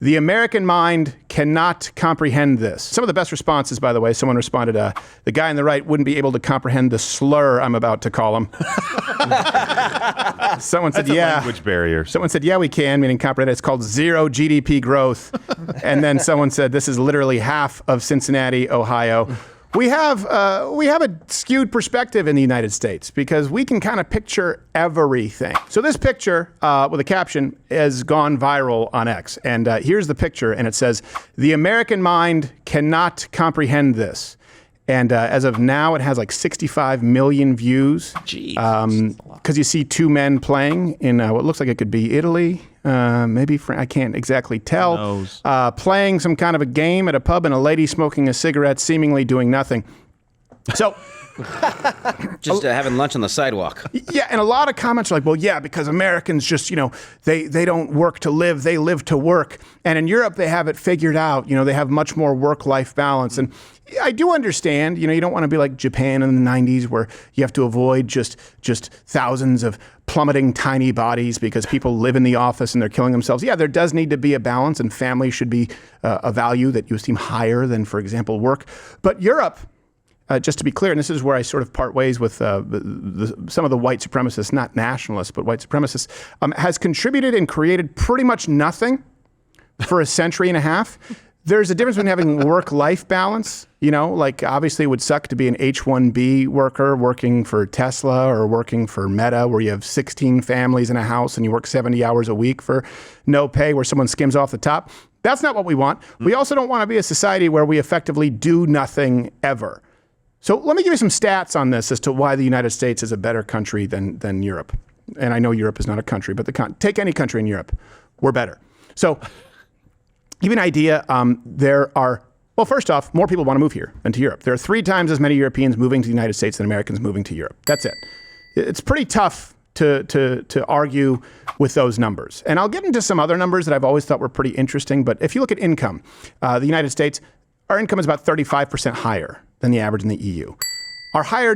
The American mind cannot comprehend this. Some of the best responses, by the way, someone responded, the guy on the right wouldn't be able to comprehend the slur I'm about to call him. Someone said, That's a language barrier. Someone said, yeah, we can, meaning comprehend it. It's called zero GDP growth. And then someone said, this is literally half of Cincinnati, Ohio. We have a skewed perspective in the United States because we can kind of picture everything. So this picture with a caption has gone viral on X. And here's the picture, and it says, the American mind cannot comprehend this. And as of now, it has like 65 million views. Because you see two men playing in what looks like it could be Italy, maybe I can't exactly tell. Playing some kind of a game at a pub and a lady smoking a cigarette, seemingly doing nothing. So... just having lunch on the sidewalk. Yeah, and a lot of comments are like, well, yeah, because Americans just, they don't work to live, they live to work. And in Europe, they have it figured out. They have much more work-life balance. And I do understand, you don't want to be like Japan in the 90s where you have to avoid just thousands of plummeting tiny bodies because people live in the office and they're killing themselves. Yeah, there does need to be a balance, and family should be a value that you esteem higher than, for example, work. But Europe... just to be clear, and this is where I sort of part ways with some of the white supremacists, not nationalists, but white supremacists, has contributed and created pretty much nothing for a century and a half. There's a difference between having work-life balance, like obviously it would suck to be an H-1B worker working for Tesla or working for Meta, where you have 16 families in a house and you work 70 hours a week for no pay, where someone skims off the top. That's not what we want. We also don't want to be a society where we effectively do nothing ever. So let me give you some stats on this as to why the United States is a better country than Europe. And I know Europe is not a country, but take any country in Europe, we're better. So give you an idea, well, first off, more people want to move here than to Europe. There are 3 times as many Europeans moving to the United States than Americans moving to Europe. That's it. It's pretty tough to argue with those numbers. And I'll get into some other numbers that I've always thought were pretty interesting. But if you look at income, the United States, our income is about 35% higher than the average in the EU. Our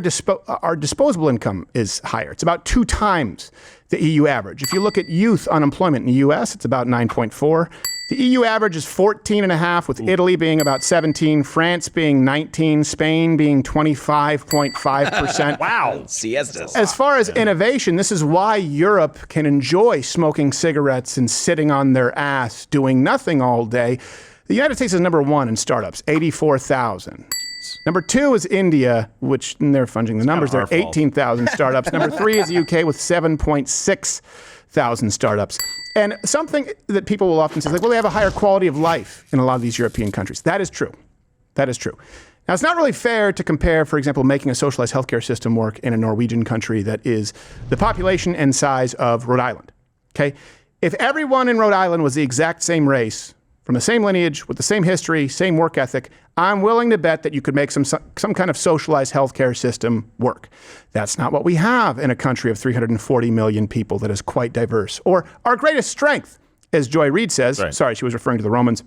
disposable income is higher. It's about 2 times the EU average. If you look at youth unemployment in the US, it's about 9.4. The EU average is 14.5, with Italy being about 17, France being 19, Spain being 25.5%. Wow. Siestas. As far as innovation, this is why Europe can enjoy smoking cigarettes and sitting on their ass doing nothing all day. The United States is number 1 in startups, 84,000. Number 2 is India, which they're fudging the numbers. There are 18,000 startups. Number 3 is the UK with 7.6 thousand startups. And something that people will often say is like, well, they have a higher quality of life in a lot of these European countries. That is true. That is true. Now, it's not really fair to compare, for example, making a socialized healthcare system work in a Norwegian country that is the population and size of Rhode Island. Okay? If everyone in Rhode Island was the exact same race, from the same lineage, with the same history, same work ethic, I'm willing to bet that you could make some kind of socialized healthcare system work. That's not what we have in a country of 340 million people that is quite diverse. Or our greatest strength, as Joy Reid says. Right. Sorry, she was referring to the Romans.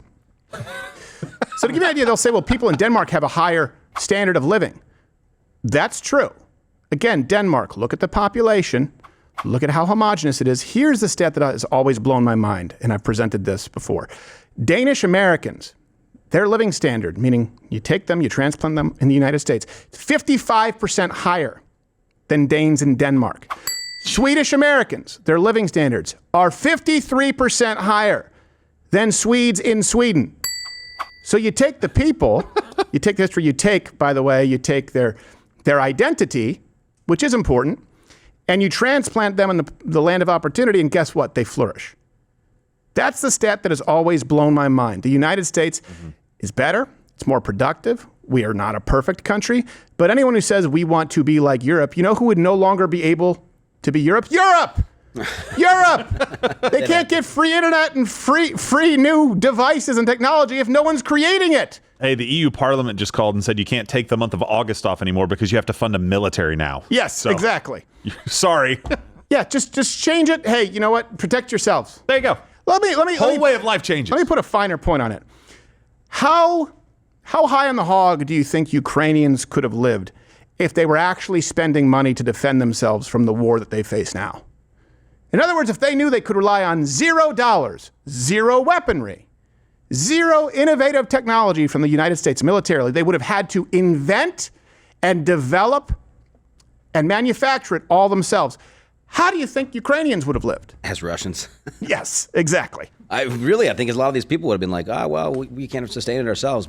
So to give you an idea, they'll say, well, people in Denmark have a higher standard of living. That's true. Again, Denmark, look at the population. Look at how homogenous it is. Here's the stat that has always blown my mind, and I've presented this before. Danish Americans, their living standard, meaning you take them, you transplant them in the United States, 55% higher than Danes in Denmark. Swedish Americans, their living standards are 53% higher than Swedes in Sweden. So you take the people, you take the history, you take their identity, which is important, and you transplant them in the land of opportunity, and guess what? They flourish. That's the stat that has always blown my mind. The United States is better. It's more productive. We are not a perfect country. But anyone who says we want to be like Europe, you know who would no longer be able to be Europe? Europe! Europe! They can't get free internet and free new devices and technology if no one's creating it. Hey, the EU Parliament just called and said you can't take the month of August off anymore because you have to fund a military now. Yes, exactly. Sorry. Yeah, just change it. Hey, you know what? Protect yourselves. There you go. Let me way of life changes. Let me put a finer point on it. How high on the hog do you think Ukrainians could have lived if they were actually spending money to defend themselves from the war that they face now? In other words, if they knew they could rely on $0, zero weaponry, Zero innovative technology from the United States militarily. They would have had to invent and develop and manufacture it all themselves. How do you think Ukrainians would have lived? As Russians. Yes, exactly. I think a lot of these people would have been like, we can't sustain it ourselves.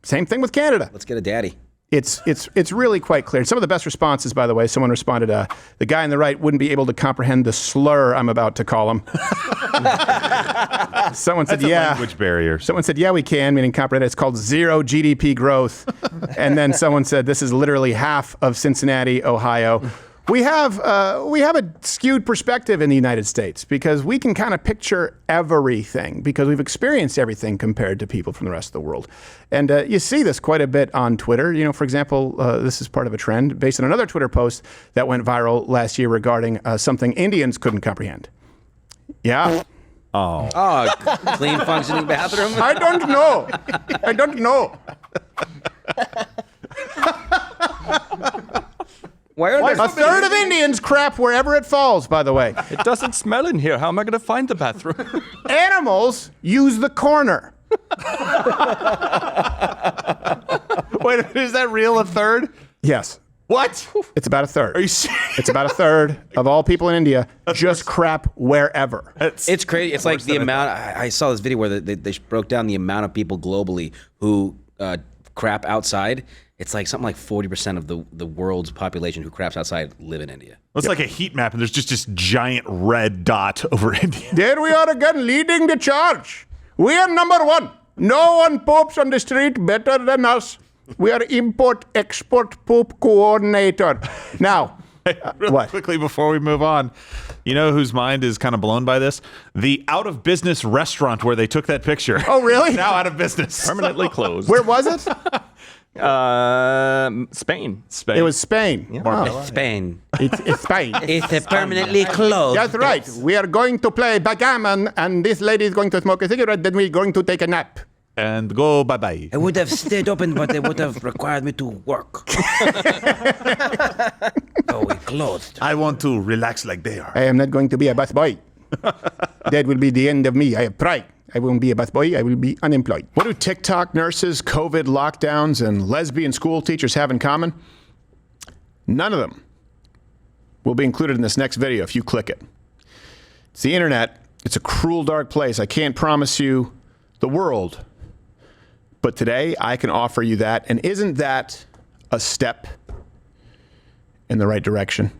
Same thing with Canada. Let's get a daddy. It's really quite clear. Some of the best responses, by the way, someone responded, the guy on the right wouldn't be able to comprehend the slur I'm about to call him. Someone said, That's a language barrier. Someone said, yeah, we can, meaning comprehend it. It's called zero GDP growth. And then someone said, this is literally half of Cincinnati, Ohio. We have a skewed perspective in the United States because we can kind of picture everything because we've experienced everything compared to people from the rest of the world. And you see this quite a bit on Twitter. You know, for example, this is part of a trend based on another Twitter post that went viral last year regarding something Indians couldn't comprehend. Yeah. Oh, Clean functioning bathroom? I don't know. I don't know. Why are there A third of Indians crap wherever it falls, by the way. It doesn't smell in here. How am I going to find the bathroom? Animals use the corner. wait, is that real? A third? Yes. What? It's about a third. Are you serious? It's about a third of all people in India just crap wherever. It's crazy. It's like the amount. I saw this video where they broke down the amount of people globally who crap outside. It's like something like 40% of the world's population who craps outside live in India. It's like a heat map, and there's just this giant red dot over India. There we are again, leading the charge. We are number one. No one poops on the street better than us. We are import-export poop coordinator. Now, what? Quickly before we move on, you know whose mind is kind of blown by this? The out-of-business restaurant where they took that picture. Oh, really? Now out of business. Permanently closed. Where was it? Spain. It was Spain. Yeah. Oh. Spain. It's Spain. It's permanently closed. That's right. We are going to play backgammon, and this lady is going to smoke a cigarette, then we're going to take a nap. And go bye-bye. I would have stayed open, but they would have required me to work. So we closed. I want to relax like they are. I am not going to be a busboy. That will be the end of me. I have pride. I won't be a busboy. I will be unemployed. What do TikTok nurses, COVID lockdowns, and lesbian school teachers have in common? None of them will be included in this next video if you click it. It's the internet. It's a cruel, dark place. I can't promise you the world. But today, I can offer you that. And isn't that a step in the right direction?